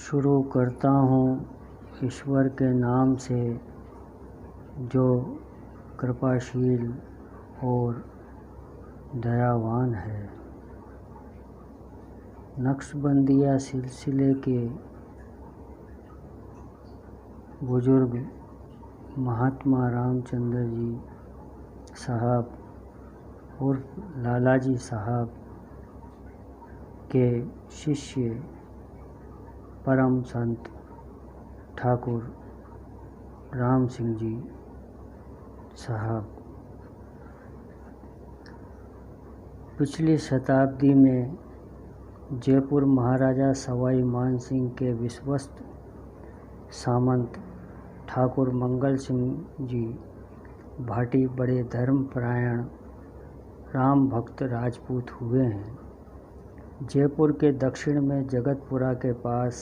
शुरू करता हूँ ईश्वर के नाम से, जो कृपाशील और दयावान है। नक्शबंदिया सिलसिले के बुजुर्ग महात्मा रामचंद्र जी साहब उर्फ लालाजी साहब के शिष्य परम संत ठाकुर राम सिंह जी साहब पिछली शताब्दी में जयपुर महाराजा सवाई मानसिंह के विश्वस्त सामंत ठाकुर मंगल सिंह जी भाटी बड़े धर्मपरायण राम भक्त राजपूत हुए हैं। जयपुर के दक्षिण में जगतपुरा के पास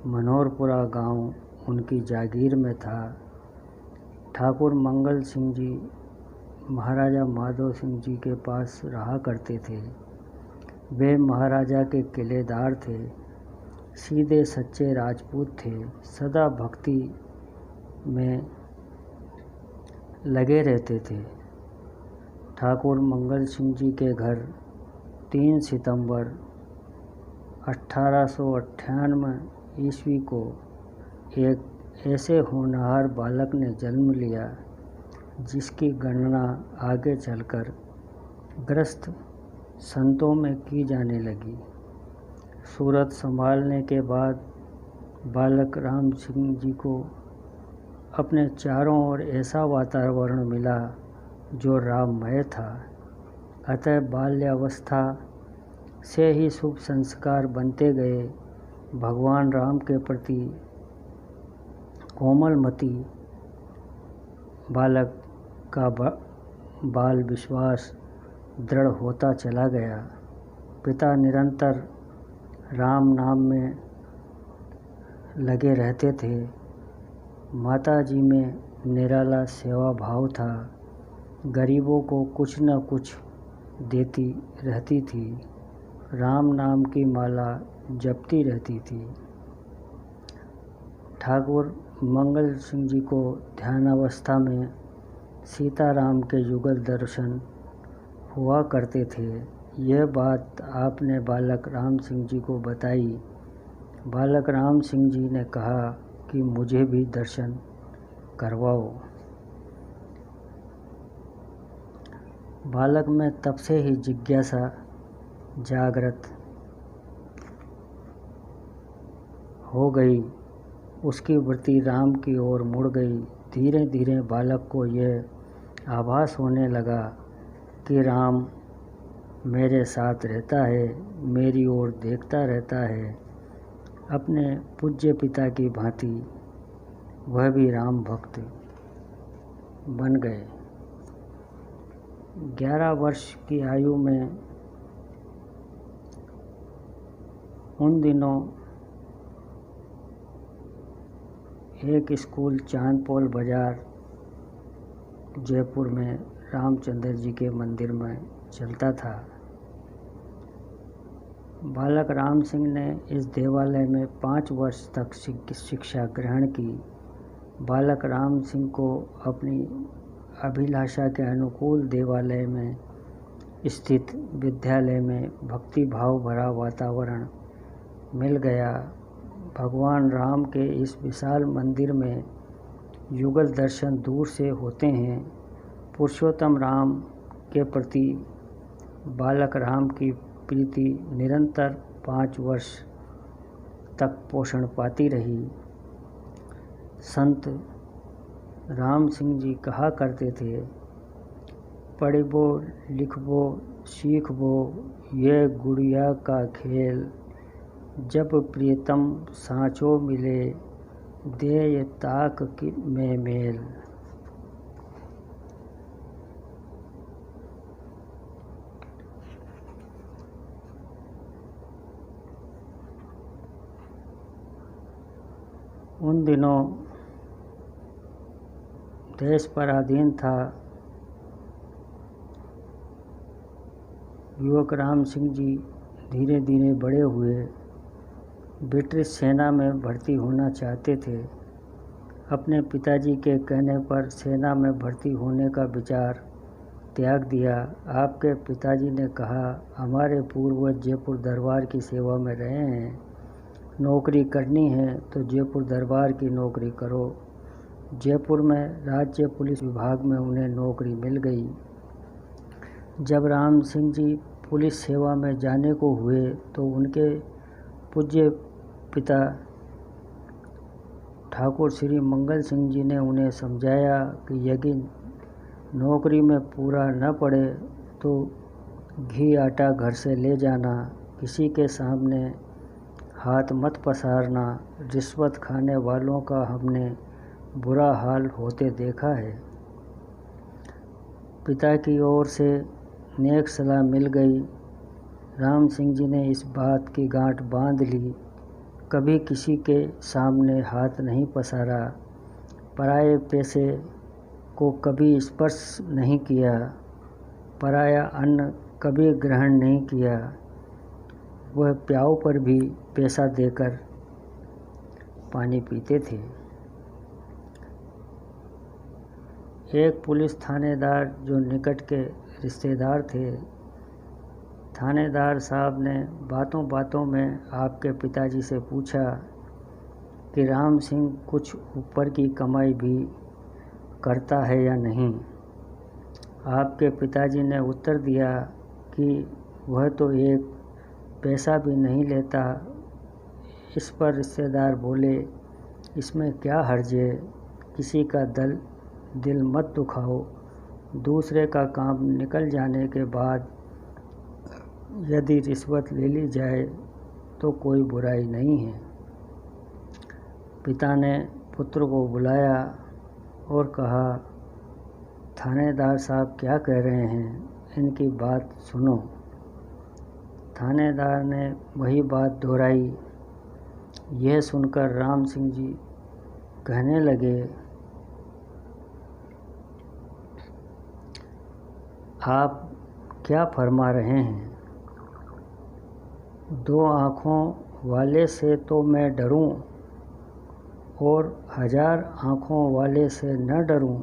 मनोहरपुरा गांव उनकी जागीर में था। ठाकुर मंगल सिंह जी महाराजा माधो सिंह जी के पास रहा करते थे। वे महाराजा के किलेदार थे, सीधे सच्चे राजपूत थे, सदा भक्ति में लगे रहते थे। ठाकुर मंगल सिंह जी के घर 3 सितंबर 1898 ईस्वी को एक ऐसे होनहार बालक ने जन्म लिया जिसकी गणना आगे चलकर ग्रस्त संतों में की जाने लगी। सूरत संभालने के बाद बालक राम सिंह जी को अपने चारों ओर ऐसा वातावरण मिला जो राममय था। अतः बाल्यावस्था से ही शुभ संस्कार बनते गए। भगवान राम के प्रति कोमलमती बालक का बाल विश्वास दृढ़ होता चला गया। पिता निरंतर राम नाम में लगे रहते थे। माता जी में निराला सेवा भाव था। गरीबों को कुछ न कुछ देती रहती थी। राम नाम की माला जपती रहती थी। ठाकुर मंगल सिंह जी को ध्यानावस्था में सीताराम के युगल दर्शन हुआ करते थे। यह बात आपने बालक राम सिंह जी को बताई। बालक राम सिंह जी ने कहा कि मुझे भी दर्शन करवाओ। बालक में तब से ही जिज्ञासा जागृत हो गई। उसकी वृत्ति राम की ओर मुड़ गई। धीरे धीरे बालक को यह आभास होने लगा कि राम मेरे साथ रहता है, मेरी ओर देखता रहता है। अपने पूज्य पिता की भांति वह भी राम भक्त बन गए। 11 वर्ष की आयु में उन दिनों एक स्कूल चांदपोल बाजार जयपुर में रामचंद्र जी के मंदिर में चलता था। बालक राम सिंह ने इस देवालय में 5 वर्ष तक शिक्षा ग्रहण की। बालक राम सिंह को अपनी अभिलाषा के अनुकूल देवालय में स्थित विद्यालय में भक्ति भाव भरा वातावरण मिल गया। भगवान राम के इस विशाल मंदिर में युगल दर्शन दूर से होते हैं। पुरुषोत्तम राम के प्रति बालक राम की प्रीति निरंतर 5 वर्ष तक पोषण पाती रही। संत राम सिंह जी कहा करते थे, पढ़बो लिखबो सीखबो ये गुड़िया का खेल, जब प्रियतम साँचो मिले दे ताक में मेल। उन दिनों देश पराधीन था। युवक राम सिंह जी धीरे धीरे बड़े हुए। ब्रिटिश सेना में भर्ती होना चाहते थे। अपने पिताजी के कहने पर सेना में भर्ती होने का विचार त्याग दिया। आपके पिताजी ने कहा, हमारे पूर्वज जयपुर दरबार की सेवा में रहे हैं, नौकरी करनी है तो जयपुर दरबार की नौकरी करो। जयपुर में राज्य पुलिस विभाग में उन्हें नौकरी मिल गई। जब राम सिंह जी पुलिस सेवा में जाने को हुए तो उनके पूज्य पिता ठाकुर श्री मंगल सिंह जी ने उन्हें समझाया कि यदि नौकरी में पूरा न पड़े तो घी आटा घर से ले जाना, किसी के सामने हाथ मत पसारना, रिश्वत खाने वालों का हमने बुरा हाल होते देखा है। पिता की ओर से नेक सलाह मिल गई। राम सिंह जी ने इस बात की गांठ बांध ली, कभी किसी के सामने हाथ नहीं पसारा, पराये पैसे को कभी स्पर्श नहीं किया, पराया अन्न कभी ग्रहण नहीं किया। वह प्याऊ पर भी पैसा देकर पानी पीते थे। एक पुलिस थानेदार जो निकट के रिश्तेदार थे, थानेदार साहब ने बातों बातों में आपके पिताजी से पूछा कि राम सिंह कुछ ऊपर की कमाई भी करता है या नहीं। आपके पिताजी ने उत्तर दिया कि वह तो एक पैसा भी नहीं लेता। इस पर रिश्तेदार बोले, इसमें क्या हर्ज है, किसी का दिल मत दुखाओ, दूसरे का काम निकल जाने के बाद यदि रिश्वत ले ली जाए तो कोई बुराई नहीं है। पिता ने पुत्र को बुलाया और कहा, थानेदार साहब क्या कह रहे हैं, इनकी बात सुनो। थानेदार ने वही बात दोहराई। यह सुनकर राम सिंह जी कहने लगे, आप क्या फरमा रहे हैं? दो आँखों वाले से तो मैं डरूं और 1000 आँखों वाले से न डरूं।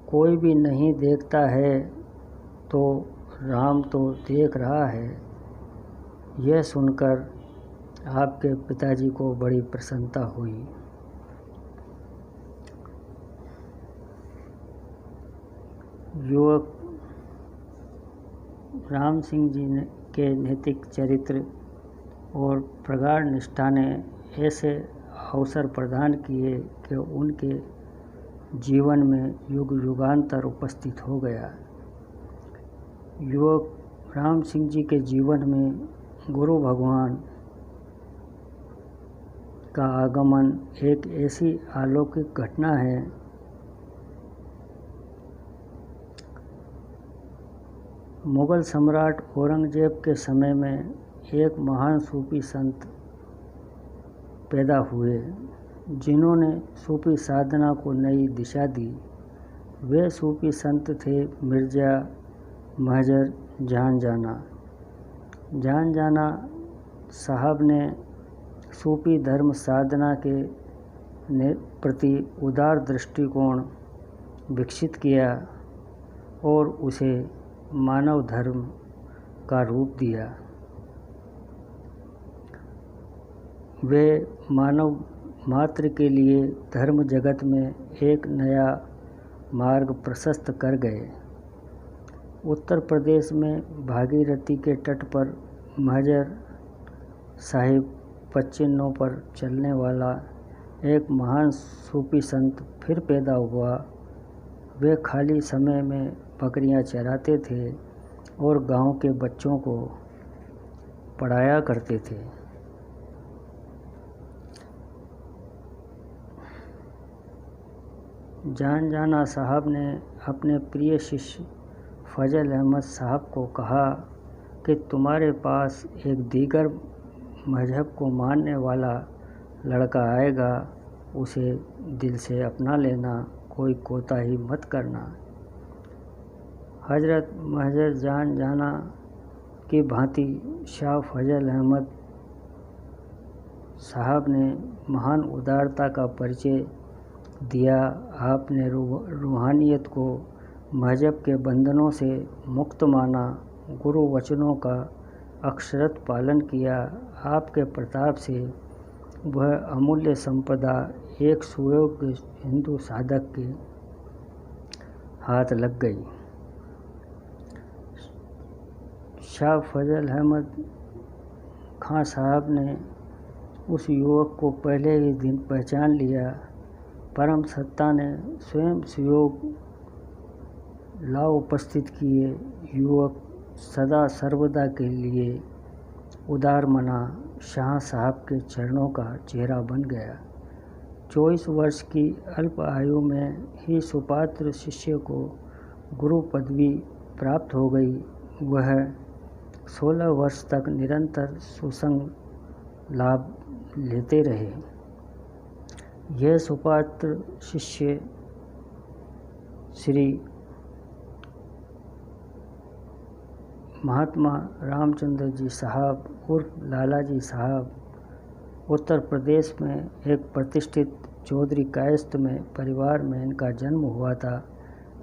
कोई भी नहीं देखता है तो राम तो देख रहा है। यह सुनकर आपके पिताजी को बड़ी प्रसन्नता हुई। युवक राम सिंह जी के नैतिक चरित्र और प्रगाढ़ निष्ठा ने ऐसे अवसर प्रदान किए कि उनके जीवन में युग युगांतर उपस्थित हो गया। युवक राम सिंह जी के जीवन में गुरु भगवान का आगमन एक ऐसी अलौकिक घटना है मुग़ल सम्राट औरंगजेब के समय में एक महान सूफी संत पैदा हुए जिन्होंने सूफी साधना को नई दिशा दी। वे सूफी संत थे मिर्ज़ा महजर जान जाना साहब ने सूफी धर्म साधना के प्रति उदार दृष्टिकोण विकसित किया और उसे मानव धर्म का रूप दिया। वे मानव मात्र के लिए धर्म जगत में एक नया मार्ग प्रशस्त कर गए। उत्तर प्रदेश में भागीरथी के तट पर महजर साहिब पच्चीनों पर चलने वाला एक महान सूफी संत फिर पैदा हुआ। वे खाली समय में बकरियां चराते थे और गांव के बच्चों को पढ़ाया करते थे। जाना साहब ने अपने प्रिय शिष्य फजल अहमद साहब को कहा कि तुम्हारे पास एक दीगर मजहब को मानने वाला लड़का आएगा, उसे दिल से अपना लेना, कोई कोताही मत करना। हजरत महजर जाना की भांति शाह फजल अहमद साहब ने महान उदारता का परिचय दिया। आपने रूहानियत को मजहब के बंधनों से मुक्त माना, गुरु वचनों का अक्षरत पालन किया। आपके प्रताप से वह अमूल्य संपदा एक सुयोग्य हिंदू साधक के हाथ लग गई। शाह फजल अहमद खां साहब ने उस युवक को पहले ही दिन पहचान लिया। परम सत्ता ने स्वयं सुयोग ला उपस्थित किए। युवक सदा सर्वदा के लिए उदार मना शाह साहब के चरणों का चेहरा बन गया। 24 वर्ष की अल्प आयु में ही सुपात्र शिष्य को गुरु पदवी प्राप्त हो गई। वह 16 वर्ष तक निरंतर सुसंग लाभ लेते रहे। यह सुपात्र शिष्य श्री महात्मा रामचंद्र जी साहब उर्फ लाला जी साहब उत्तर प्रदेश में एक प्रतिष्ठित चौधरी कायस्थ में परिवार में इनका जन्म हुआ था।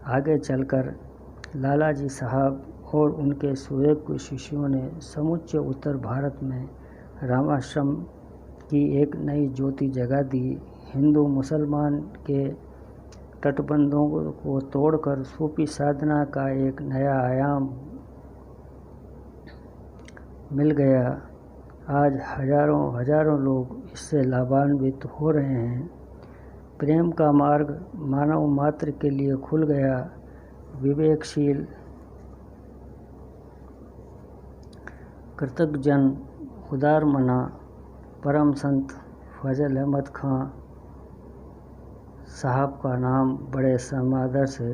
आगे चलकर लाला जी साहब और उनके सुयोग्य शिष्यों ने समूचे उत्तर भारत में रामाश्रम की एक नई ज्योति जगा दी। हिंदू मुसलमान के तटबंधों को तोड़कर सूफी साधना का एक नया आयाम मिल गया। आज हजारों लोग इससे लाभान्वित हो रहे हैं। प्रेम का मार्ग मानव मात्र के लिए खुल गया। विवेकशील कृतज्ञजन उदार मना परम संत फजल अहमद खां साहब का नाम बड़े समादर से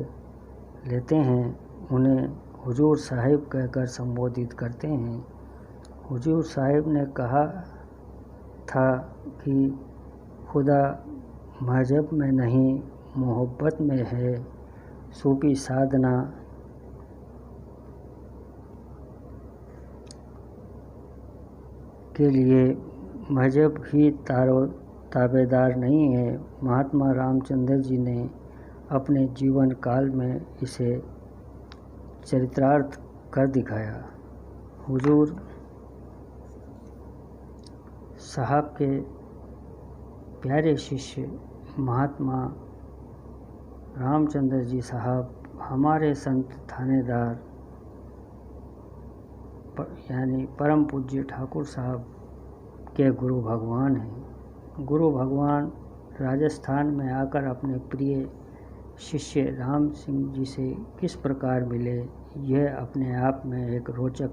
लेते हैं। उन्हें हुजूर साहिब कहकर संबोधित करते हैं। हुजूर साहिब ने कहा था कि खुदा मजहब में नहीं मोहब्बत में है। सूफी साधना के लिए मजहब ही ताबेदार नहीं है। महात्मा रामचंद्र जी ने अपने जीवन काल में इसे चरितार्थ कर दिखाया। हुजूर साहब के प्यारे शिष्य महात्मा रामचंद्र जी साहब हमारे संत थानेदार यानी परम पूज्य ठाकुर साहब के गुरु भगवान हैं। गुरु भगवान राजस्थान में आकर अपने प्रिय शिष्य राम सिंह जी से किस प्रकार मिले, यह अपने आप में एक रोचक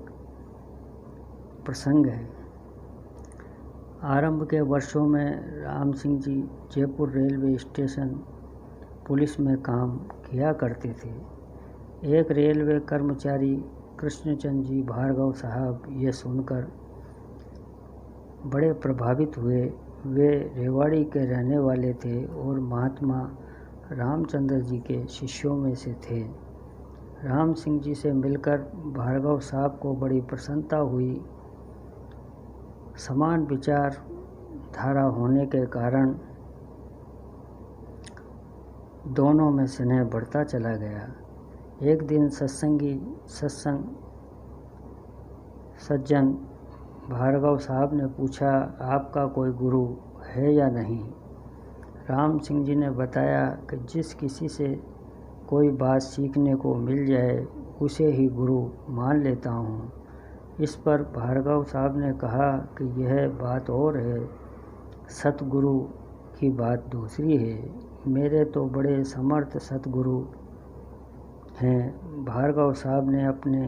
प्रसंग है। आरंभ के वर्षों में Ram Singh ji Jaipur railway station police में काम किया करते थे। एक रेलवे कर्मचारी कृष्णचंद जी भार्गव साहब ये सुनकर बड़े प्रभावित हुए। वे रेवाड़ी के रहने वाले थे और महात्मा रामचंद्र जी के शिष्यों में से थे। राम सिंह जी से मिलकर भार्गव साहब को बड़ी प्रसन्नता हुई। समान विचार धारा होने के कारण दोनों में स्नेह बढ़ता चला गया। एक दिन सज्जन भार्गव साहब ने पूछा, आपका कोई गुरु है या नहीं? राम सिंह जी ने बताया कि जिस किसी से कोई बात सीखने को मिल जाए उसे ही गुरु मान लेता हूँ। इस पर भार्गव साहब ने कहा कि यह बात और है, सतगुरु की बात दूसरी है। मेरे तो बड़े समर्थ सतगुरु हैं। भार्गव साहब ने अपने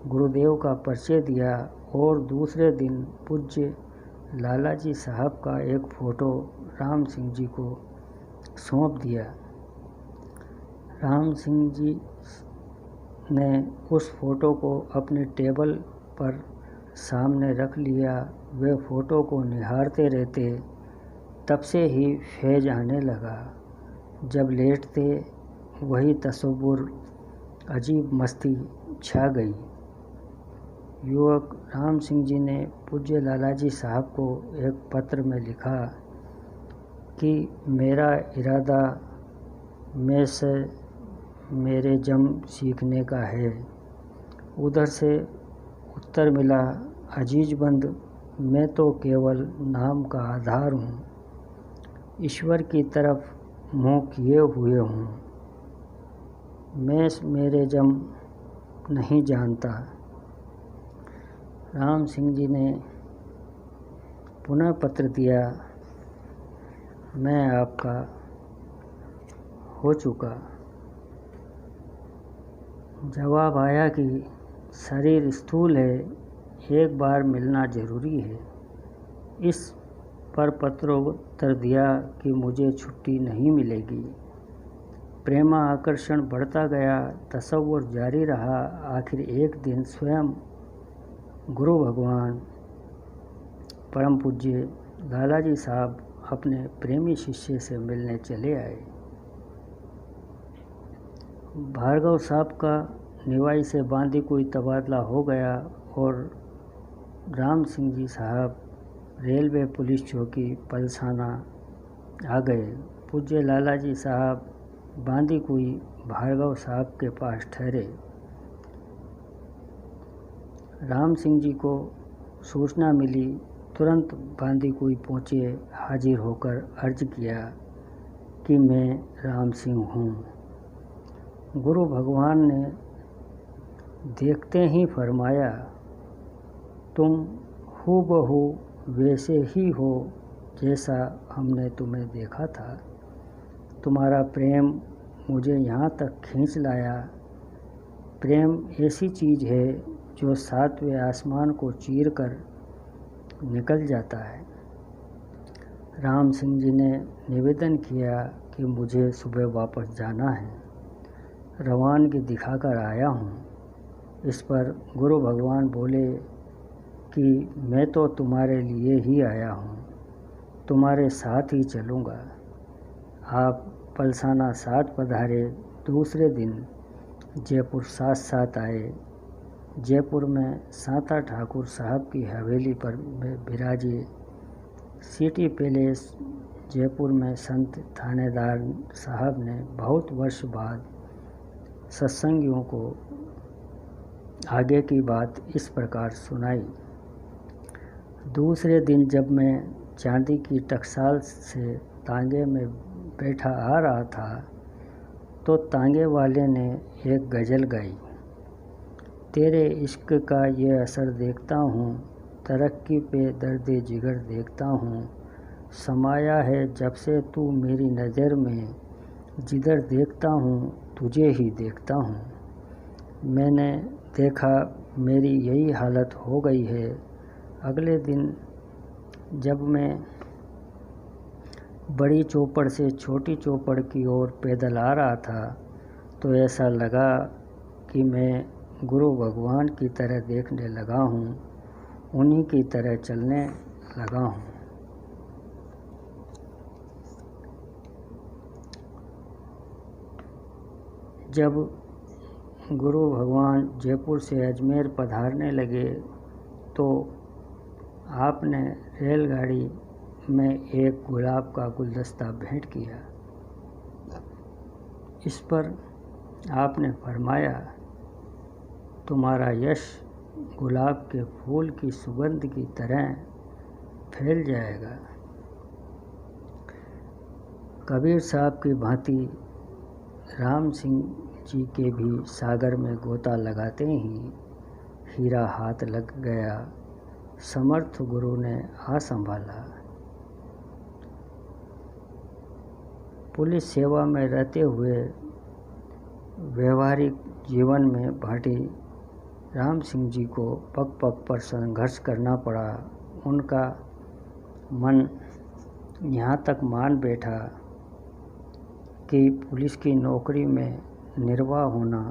गुरुदेव का परिचय दिया और दूसरे दिन पूज्य लाला जी साहब का एक फ़ोटो राम सिंह जी को सौंप दिया। राम सिंह जी ने उस फ़ोटो को अपने टेबल पर सामने रख लिया। वे फ़ोटो को निहारते रहते। तब से ही फैज़ आने लगा। जब लेटते वही तसव्वुर, अजीब मस्ती छा गई। युवक राम सिंह जी ने पूज्य लालाजी साहब को एक पत्र में लिखा कि मेरा इरादा में से मेरे जम सीखने का है। उधर से उत्तर मिला, अजीजबंद, मैं तो केवल नाम का आधार हूँ, ईश्वर की तरफ मुँह किए हुए हूँ, मैं मेरे जम नहीं जानता। राम सिंह जी ने पुनः पत्र दिया, मैं आपका हो चुका। जवाब आया कि शरीर स्थूल है, एक बार मिलना जरूरी है। इस पर पत्रोत्तर दिया कि मुझे छुट्टी नहीं मिलेगी। प्रेमा आकर्षण बढ़ता गया, तसव्वुर जारी रहा। आखिर एक दिन स्वयं गुरु भगवान परम पूज्य लालाजी साहब अपने प्रेमी शिष्य से मिलने चले आए। भार्गव साहब का निवाई से बांदी कोई तबादला हो गया और राम सिंह जी साहब रेलवे पुलिस चौकी पलसाना आ गए। पूज्य लालाजी साहब बांदी कोई भार्गव साहब के पास ठहरे। राम सिंह जी को सूचना मिली, तुरंत बांदी कोई पहुँचे, हाजिर होकर अर्ज किया कि मैं राम सिंह हूँ। गुरु भगवान ने देखते ही फरमाया, तुम हूबहू वैसे ही हो जैसा हमने तुम्हें देखा था। तुम्हारा प्रेम मुझे यहाँ तक खींच लाया। प्रेम ऐसी चीज़ है जो सातवें आसमान को चीर कर निकल जाता है। राम सिंह जी ने निवेदन किया कि मुझे सुबह वापस जाना है, रवानगी दिखाकर आया हूँ। इस पर गुरु भगवान बोले कि मैं तो तुम्हारे लिए ही आया हूँ, तुम्हारे साथ ही चलूँगा। आप पलसाना साथ पधारे। दूसरे दिन जयपुर साथ साथ आए। जयपुर में सांता ठाकुर साहब की हवेली पर विराजे। सिटी पैलेस जयपुर में संत थानेदार साहब ने बहुत वर्ष बाद सत्संगियों को आगे की बात इस प्रकार सुनाई। दूसरे दिन जब मैं चांदी की टकसाल से तांगे में बैठा आ रहा था तो तांगे वाले ने एक गज़ल गाई। तेरे इश्क का ये असर देखता हूँ, तरक्की पे दर्द जिगर देखता हूँ। समाया है जब से तू मेरी नज़र में, जिधर देखता हूँ तुझे ही देखता हूँ। मैंने देखा मेरी यही हालत हो गई है। अगले दिन जब मैं बड़ी चौपड़ से छोटी चौपड़ की ओर पैदल आ रहा था तो ऐसा लगा कि मैं गुरु भगवान की तरह देखने लगा हूँ, उन्हीं की तरह चलने लगा हूँ। जब गुरु भगवान जयपुर से अजमेर पधारने लगे तो आपने रेलगाड़ी में एक गुलाब का गुलदस्ता भेंट किया। इस पर आपने फरमाया, तुम्हारा यश गुलाब के फूल की सुगंध की तरह फैल जाएगा। कबीर साहब की भांति राम सिंह जी के भी सागर में गोता लगाते ही हीरा हाथ लग गया। समर्थ गुरु ने आ संभाला। पुलिस सेवा में रहते हुए व्यवहारिक जीवन में भाटी राम सिंह जी को पग पग पर संघर्ष करना पड़ा। उनका मन यहाँ तक मान बैठा कि पुलिस की नौकरी में निर्वाह होना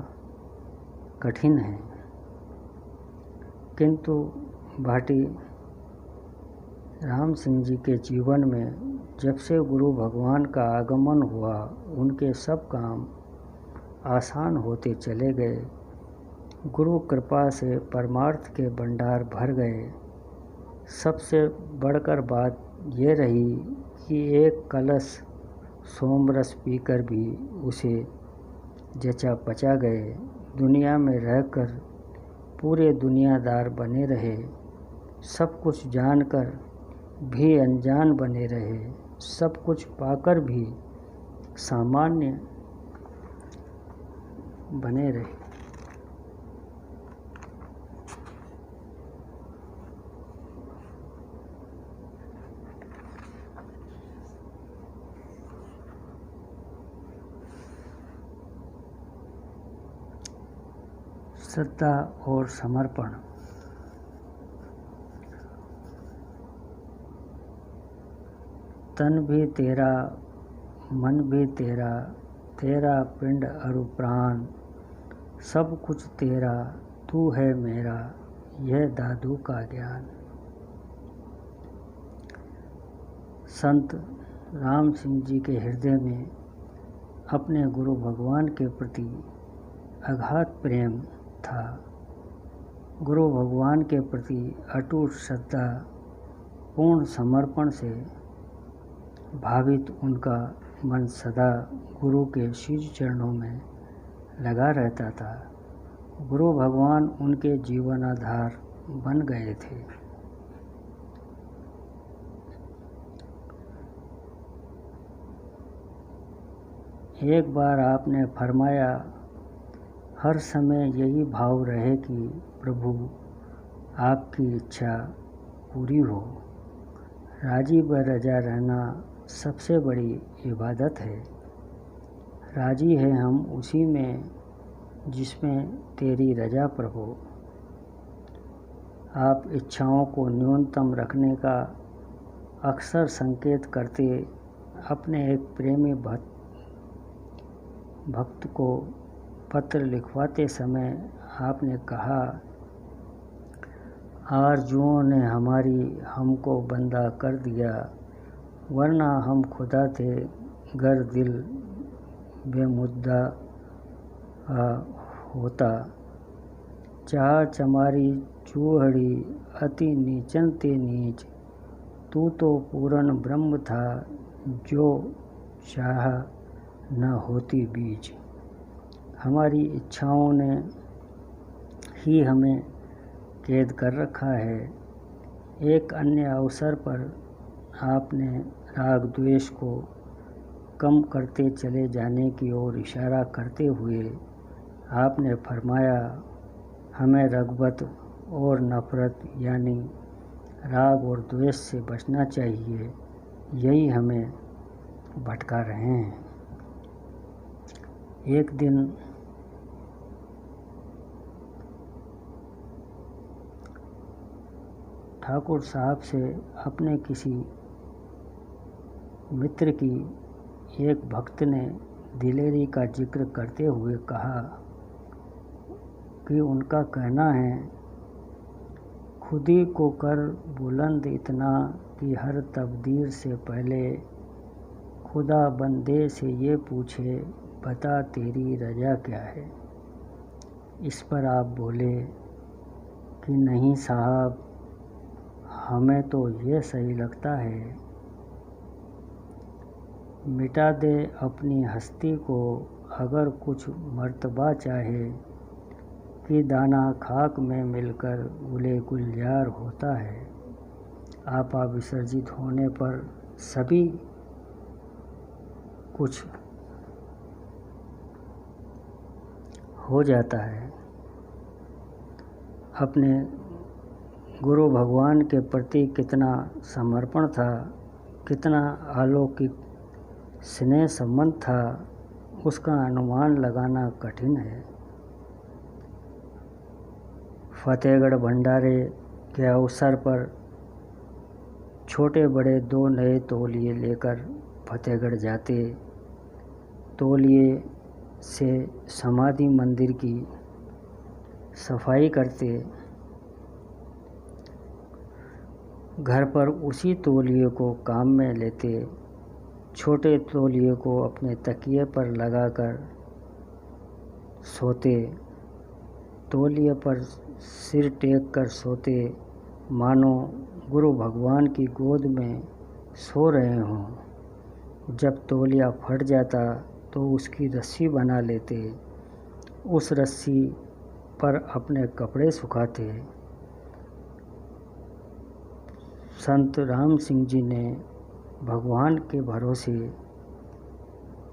कठिन है, किंतु भाटी राम सिंह जी के जीवन में जब से गुरु भगवान का आगमन हुआ, उनके सब काम आसान होते चले गए। गुरु कृपा से परमार्थ के भंडार भर गए। सबसे बढ़कर बात ये रही कि एक कलश सोमरस पीकर भी उसे जचा पचा गए। दुनिया में रहकर पूरे दुनियादार बने रहे, सब कुछ जानकर भी अनजान बने रहे, सब कुछ पाकर भी सामान्य बने रहे। श्रद्धा और समर्पण। तन भी तेरा, मन भी तेरा, तेरा पिंड अरु प्राण, सब कुछ तेरा, तू है मेरा, यह दादू का ज्ञान। संत राम सिंह जी के हृदय में अपने गुरु भगवान के प्रति अगाध प्रेम था। गुरु भगवान के प्रति अटूट श्रद्धा, पूर्ण समर्पण से भावित उनका मन सदा गुरु के शीश चरणों में लगा रहता था। गुरु भगवान उनके जीवनाधार बन गए थे। एक बार आपने फरमाया, हर समय यही भाव रहे कि प्रभु आपकी इच्छा पूरी हो। राजी व रजा रहना सबसे बड़ी इबादत है। राजी है हम उसी में जिसमें तेरी रजा प्रभु। आप इच्छाओं को न्यूनतम रखने का अक्सर संकेत करते अपने एक प्रेमी भक्त को पत्र लिखवाते समय आपने कहा, आरजुओं ने हमको बंदा कर दिया, वरना हम खुदा थे गर दिल बेमुद्दा होता। चाह चमारी चूहड़ी अति नीचन ते नीच, तू तो पूर्ण ब्रह्म था जो चाह न होती बीज। हमारी इच्छाओं ने ही हमें कैद कर रखा है। एक अन्य अवसर पर आपने राग द्वेष को कम करते चले जाने की ओर इशारा करते हुए आपने फरमाया, हमें रग़बत और नफ़रत यानी राग और द्वेष से बचना चाहिए, यही हमें भटका रहे हैं। एक दिन ठाकुर साहब से अपने किसी मित्र की एक भक्त ने दिलेरी का जिक्र करते हुए कहा कि उनका कहना है, खुदी को कर बुलंद इतना कि हर तकदीर से पहले खुदा बंदे से ये पूछे, बता तेरी रजा क्या है। इस पर आप बोले कि नहीं साहब, हमें तो ये सही लगता है, मिटा दे अपनी हस्ती को अगर कुछ मर्तबा चाहे, कि दाना खाक में मिलकर गुले गुलजार होता है। आपा विसर्जित होने पर सभी कुछ हो जाता है। अपने गुरु भगवान के प्रति कितना समर्पण था, कितना अलौकिक स्नेह संबंध था, उसका अनुमान लगाना कठिन है। फतेहगढ़ भंडारे के अवसर पर छोटे बड़े 2 नए तौलिए लेकर फतेहगढ़ जाते। तौलिए से समाधि मंदिर की सफाई करते, घर पर उसी तौलिए को काम में लेते, छोटे तौलिए को अपने तकिए पर लगाकर सोते। तौलिए पर सिर टेक कर सोते, मानो गुरु भगवान की गोद में सो रहे हों। जब तौलिया फट जाता तो उसकी रस्सी बना लेते, उस रस्सी पर अपने कपड़े सुखाते। संत राम सिंह जी ने भगवान के भरोसे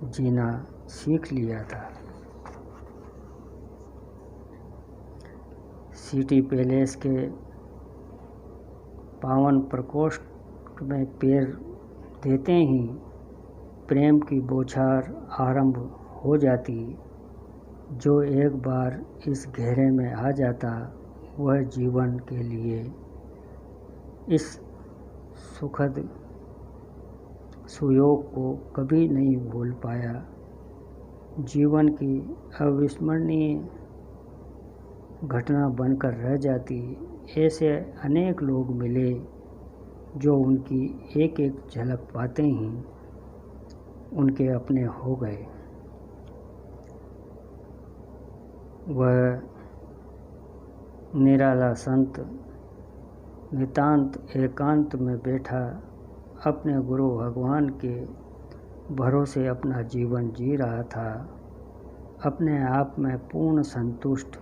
जीना सीख लिया था। सिटी पैलेस के पावन प्रकोष्ठ में पैर देते ही प्रेम की बौछार आरंभ हो जाती। जो एक बार इस घेरे में आ जाता, वह जीवन के लिए इस सुखद सुयोग को कभी नहीं भूल पाया। जीवन की अविस्मरणीय घटना बनकर रह जाती। ऐसे अनेक लोग मिले जो उनकी एक एक झलक पाते ही उनके अपने हो गए। वह निराला संत नितांत एकांत में बैठा अपने गुरु भगवान के भरोसे अपना जीवन जी रहा था। अपने आप में पूर्ण संतुष्ट,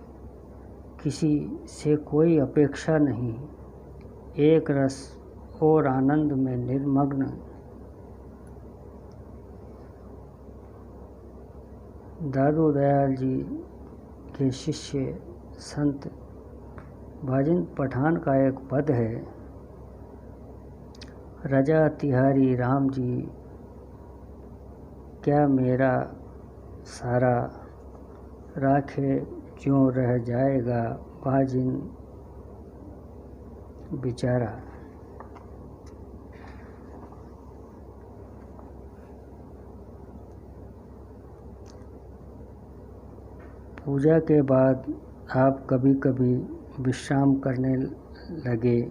किसी से कोई अपेक्षा नहीं, एक रस और आनंद में निर्मग्न। दादू दयाल जी के शिष्य संत बाजिंद पठान का एक पद है, रजा तिहारी राम जी क्या मेरा सारा, राखे क्यों रह जाएगा बाजिंद बेचारा। पूजा के बाद आप कभी कभी विश्राम करने लगे,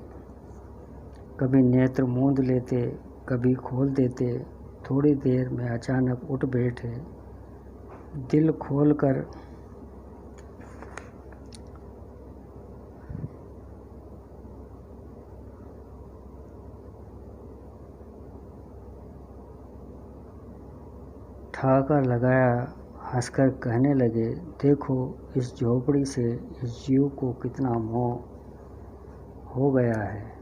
कभी नेत्र मूंद लेते, कभी खोल देते। थोड़ी देर में अचानक उठ बैठे, दिल खोलकर ठहाका लगाया, हंसकर कहने लगे, देखो इस झोपड़ी से इस जीव को कितना मोह हो गया है।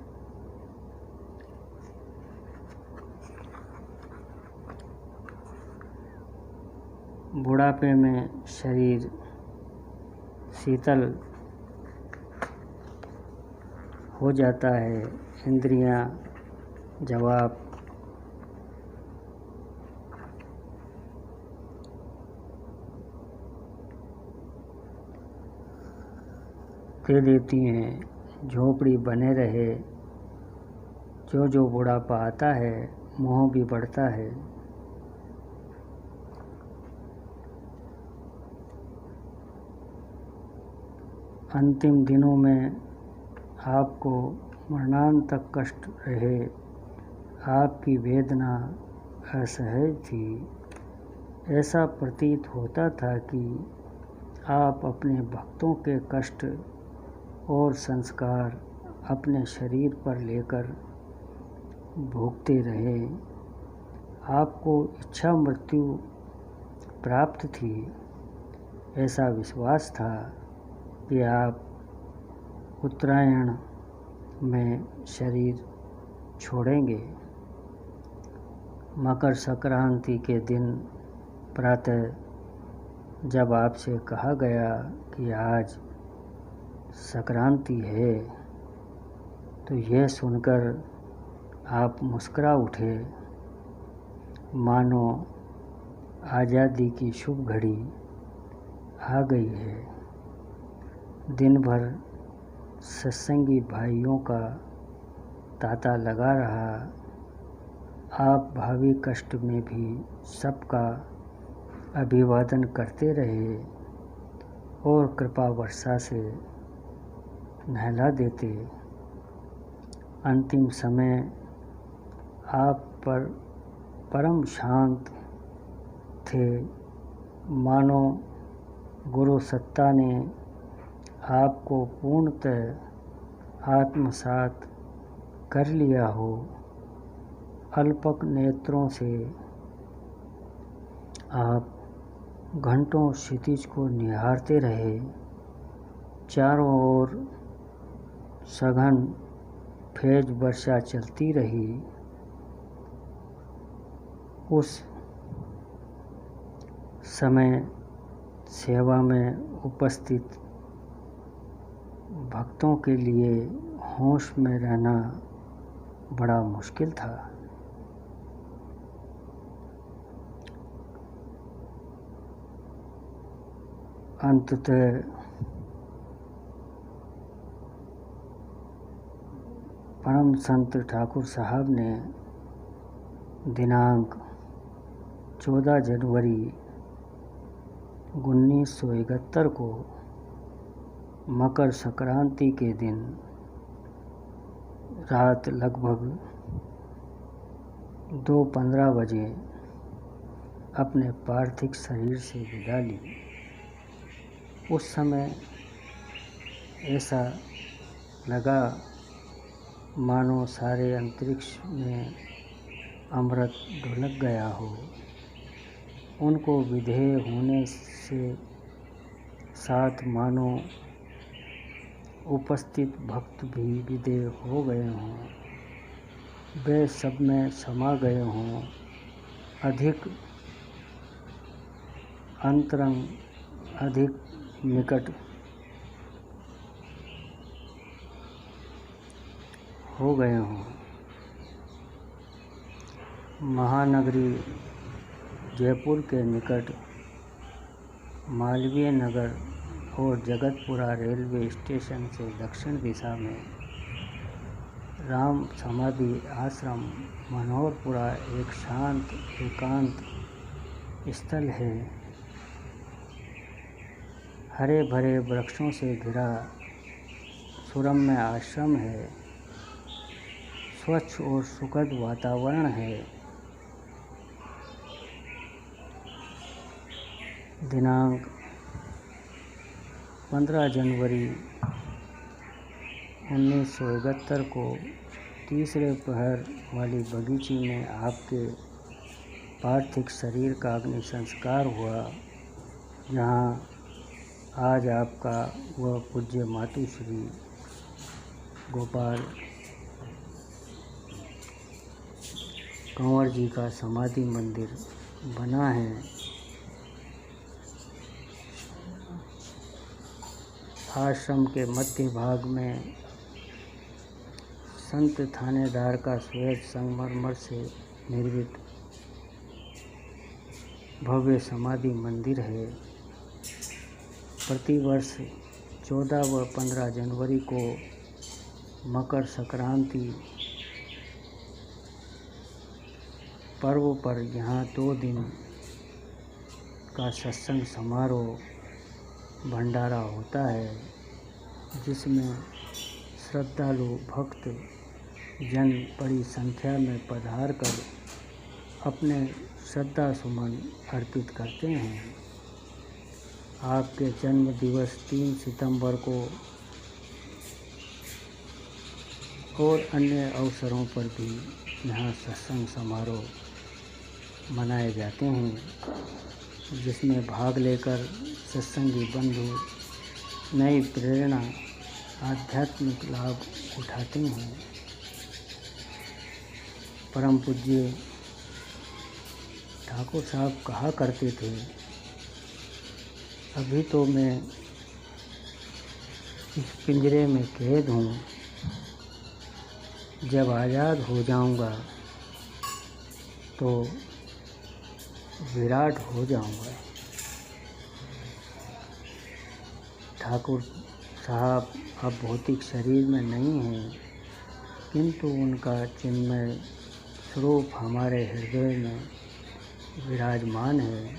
बुढ़ापे में शरीर शीतल हो जाता है, इंद्रियां जवाब दे देती हैं। झोपड़ी बने रहे, जो जो बुढ़ापा आता है मोह भी बढ़ता है। अंतिम दिनों में आपको मरणांत तक कष्ट रहे, आपकी वेदना असहज थी। ऐसा प्रतीत होता था कि आप अपने भक्तों के कष्ट और संस्कार अपने शरीर पर लेकर भोगते रहे। आपको इच्छा मृत्यु प्राप्त थी। ऐसा विश्वास था कि आप उत्तरायण में शरीर छोड़ेंगे। मकर संक्रांति के दिन प्रातः जब आपसे कहा गया कि आज संक्रांति है, तो यह सुनकर आप मुस्कुरा उठे, मानो आज़ादी की शुभ घड़ी आ गई है। दिन भर सत्संगी भाइयों का तांता लगा रहा। आप भावी कष्ट में भी सबका अभिवादन करते रहे और कृपा वर्षा से नहला देते। अंतिम समय आप पर परम शांत थे, मानो गुरु सत्ता ने आपको पूर्णतः आत्मसात कर लिया हो। अल्पक नेत्रों से आप घंटों क्षितिज को निहारते रहे। चारों ओर सघन फेज वर्षा चलती रही। उस समय सेवा में उपस्थित भक्तों के लिए होश में रहना बड़ा मुश्किल था। अंततः परम संत ठाकुर साहब ने दिनांक 14 जनवरी 1971 को मकर संक्रांति के दिन रात लगभग 2:15 बजे अपने पार्थिव शरीर से विदा ली। उस समय ऐसा लगा मानो सारे अंतरिक्ष में अमृत ढुलक गया हो। उनको विधेय होने से साथ मानो उपस्थित भक्त भी विधेय हो गए हों, वे सब में समा गए हों। अधिक अंतरंग, अधिक निकट हो गए हों। महानगरी जयपुर के निकट मालवीय नगर और जगतपुरा रेलवे स्टेशन से दक्षिण दिशा में राम समाधि आश्रम मनोहरपुरा एक शांत एकांत स्थल है। हरे भरे वृक्षों से घिरा सुरम्य आश्रम है। स्वच्छ और सुखद वातावरण है। दिनांक 15 जनवरी 1971 को तीसरे पहर वाली बगीची में आपके पार्थिव शरीर का अग्नि संस्कार हुआ, जहाँ आज आपका वह पूज्य मातुश्री गोपाल कंवर जी का समाधि मंदिर बना है। आश्रम के मध्य भाग में संत थानेदार का श्वेत संगमरमर से निर्मित भव्य समाधि मंदिर है। प्रतिवर्ष 14 व 15 जनवरी को मकर संक्रांति पर्व पर यहाँ 2 दिन का सत्संग समारोह भंडारा होता है, जिसमें श्रद्धालु भक्त जन बड़ी संख्या में पधार कर अपने श्रद्धा सुमन अर्पित करते हैं। आपके जन्म दिवस 3 सितंबर को और अन्य अवसरों पर भी यहाँ सत्संग समारोह मनाए जाते हैं, जिसमें भाग लेकर सत्संगी बंधु नई प्रेरणा, आध्यात्मिक लाभ उठाते हैं। परम पूज्य ठाकुर साहब कहा करते थे, अभी तो मैं इस पिंजरे में कैद हूँ, जब आज़ाद हो जाऊँगा तो विराट हो जाऊँगा। ठाकुर साहब अब भौतिक शरीर में नहीं हैं, किंतु उनका चिन्मय स्वरूप हमारे हृदय में विराजमान है।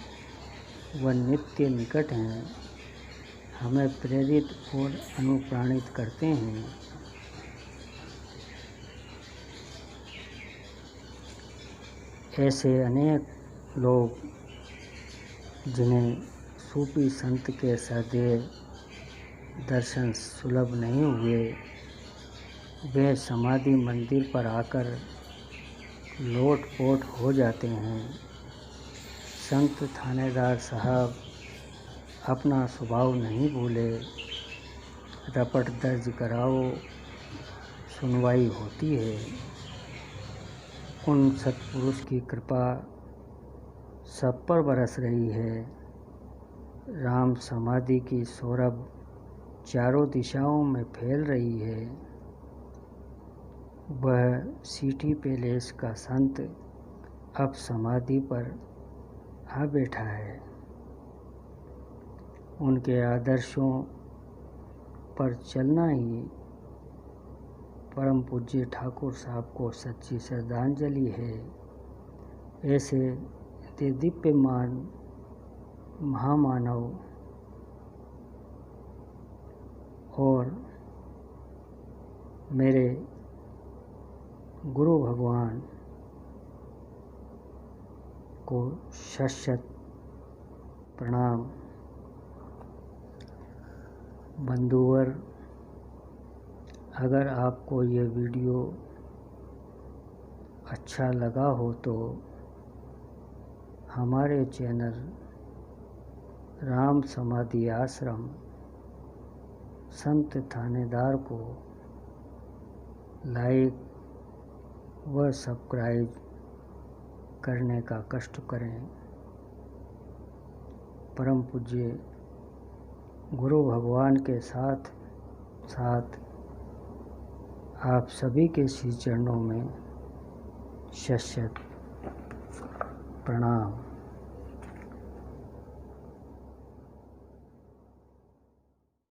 वह नित्य निकट हैं, हमें प्रेरित और अनुप्राणित करते हैं। ऐसे अनेक लोग जिन्हें सूफी संत के सदैव दर्शन सुलभ नहीं हुए, वे समाधि मंदिर पर आकर लोटपोट हो जाते हैं। संत थानेदार साहब अपना स्वभाव नहीं भूले, रपट दर्ज कराओ, सुनवाई होती है। उन सत्पुरुष की कृपा सब पर बरस रही है। राम समाधि की सौरभ चारों दिशाओं में फैल रही है। वह सिटी पैलेस का संत अब समाधि पर आ बैठा है। उनके आदर्शों पर चलना ही परम पूज्य ठाकुर साहब को सच्ची श्रद्धांजलि है। ऐसे दिव्यमान महामानव और मेरे गुरु भगवान को शत प्रणाम। बंधुवर, अगर आपको ये वीडियो अच्छा लगा हो तो हमारे चैनल राम समाधि आश्रम संत थानेदार को लाइक व सब्सक्राइब करने का कष्ट करें। परम पूज्य गुरु भगवान के साथ साथ आप सभी के श्री चरणों में शत प्रणाम।